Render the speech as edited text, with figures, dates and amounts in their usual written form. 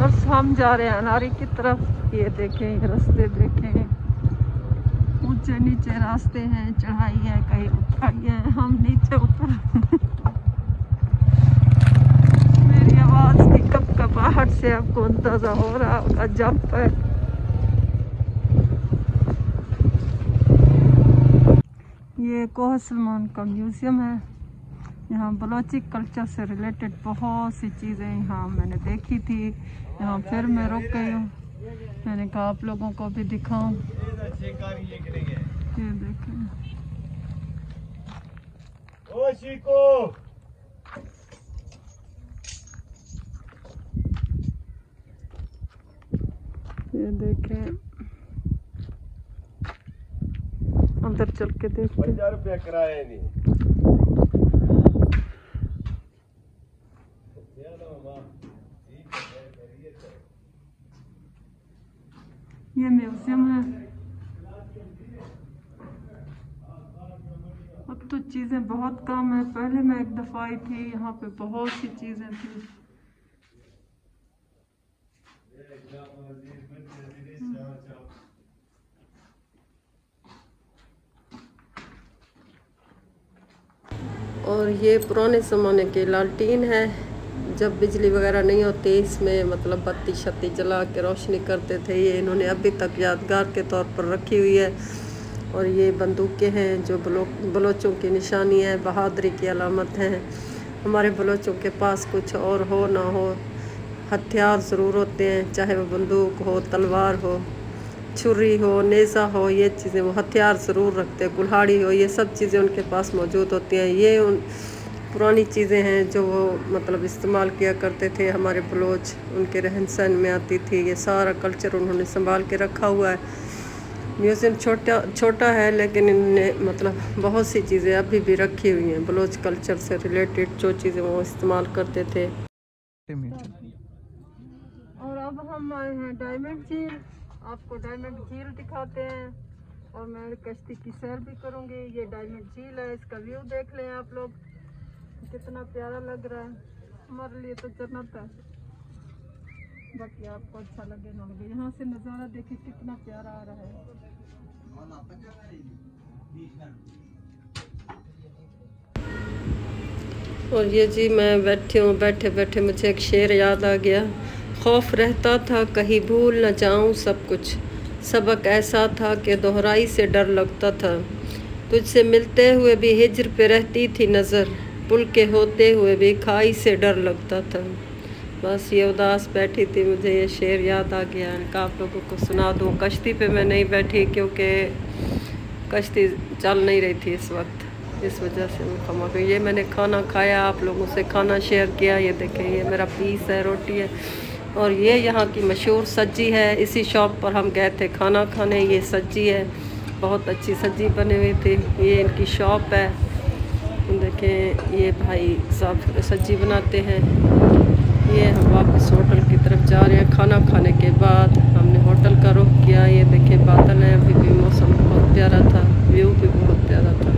Viewers हम जा रहे हैं अनारी की तरफ। ये देखें, ये रास्ते देखें, ऊंचे नीचे रास्ते हैं, चढ़ाई है, कहीं उतराई है, हम नीचे उतर मेरी आवाज की कपकपाहट से आपको अंदाजा हो रहा होगा, जंप है। ये कोह सलमान का म्यूजियम है। यहाँ बलोची कल्चर से रिलेटेड बहुत सी चीज़ें यहाँ मैंने देखी थी। यहाँ फिर मैं रुक गई हूँ, मैंने कहा आप लोगों को भी दिखाऊं। ये देखें, ये देखें, अंदर चल के देखते। 50 रुपया किराया नहीं। ये म्यूजियम है। अब तो चीज़ें बहुत कम है, पहले मैं एक दफ़ा आई थी, यहाँ पे बहुत सी चीज़ें थी। और ये पुराने ज़माने के लालटीन है, जब बिजली वगैरह नहीं होती इसमें मतलब बत्ती शत्ती जला के रोशनी करते थे। ये इन्होंने अभी तक यादगार के तौर पर रखी हुई है। और ये बंदूकें हैं जो बलोचों की निशानी है, बहादुरी की अलामत है। हमारे बलोचों के पास कुछ और हो ना हो, हथियार ज़रूर होते हैं, चाहे वो बंदूक हो, तलवार हो, छुरी हो, नेज़ा हो, ये चीज़ें वो हथियार ज़रूर रखते हैं, कुल्हाड़ी हो, ये सब चीज़ें उनके पास मौजूद होती हैं। ये उन पुरानी चीज़ें हैं जो वो मतलब इस्तेमाल किया करते थे। हमारे बलोच, उनके रहन सहन में आती थी। ये सारा कल्चर उन्होंने संभाल के रखा हुआ है। म्यूज़ियम छोटा है, लेकिन इन्होंने मतलब बहुत सी चीज़ें अभी भी रखी हुई हैं बलोच कल्चर से रिलेटेड, जो चीज़ें वो इस्तेमाल करते थे। और अब हम आए हैं डायमंड झील। आपको डायमंड झील दिखाते हैं और मैं कश्ती की सैर भी करूँगी। ये डायमंड झील है, इसका व्यू देख लें आप लोग, कितना प्यारा लग रहा है। हमारे लिए तो जन्नत है, बाकी आपको अच्छा लगे ना लगे। यहाँ से नज़ारा देखिए कितना प्यारा आ रहा है। और ये जी मैं बैठी हूँ, बैठे बैठे मुझे एक शेर याद आ गया। खौफ रहता था कहीं भूल न जाऊँ सब कुछ, सबक ऐसा था कि दोहराई से डर लगता था। तुझसे मिलते हुए भी हिज्र पे रहती थी नज़र, पुल के होते हुए भी खाई से डर लगता था। बस ये उदास बैठी थी, मुझे ये शेर याद आ गया, इनका आप लोगों को सुना दूँ। कश्ती पे मैं नहीं बैठी क्योंकि कश्ती चल नहीं रही थी इस वक्त, इस वजह से मैं कमा गई। ये मैंने खाना खाया, आप लोगों से खाना शेयर किया। ये देखें, ये मेरा पीस है, रोटी है। और ये यहाँ की मशहूर सज्जी है, इसी शॉप पर हम गए थे खाना खाने। ये सज्जी है, बहुत अच्छी सज्जी बनी हुई थी। ये इनकी शॉप है, देखें ये भाई साहब सब्जी बनाते हैं। ये हम वापस होटल की तरफ जा रहे हैं। खाना खाने के बाद हमने होटल का रुख किया। ये देखें बादल है, अभी भी मौसम बहुत प्यारा था, व्यू भी बहुत प्यारा था।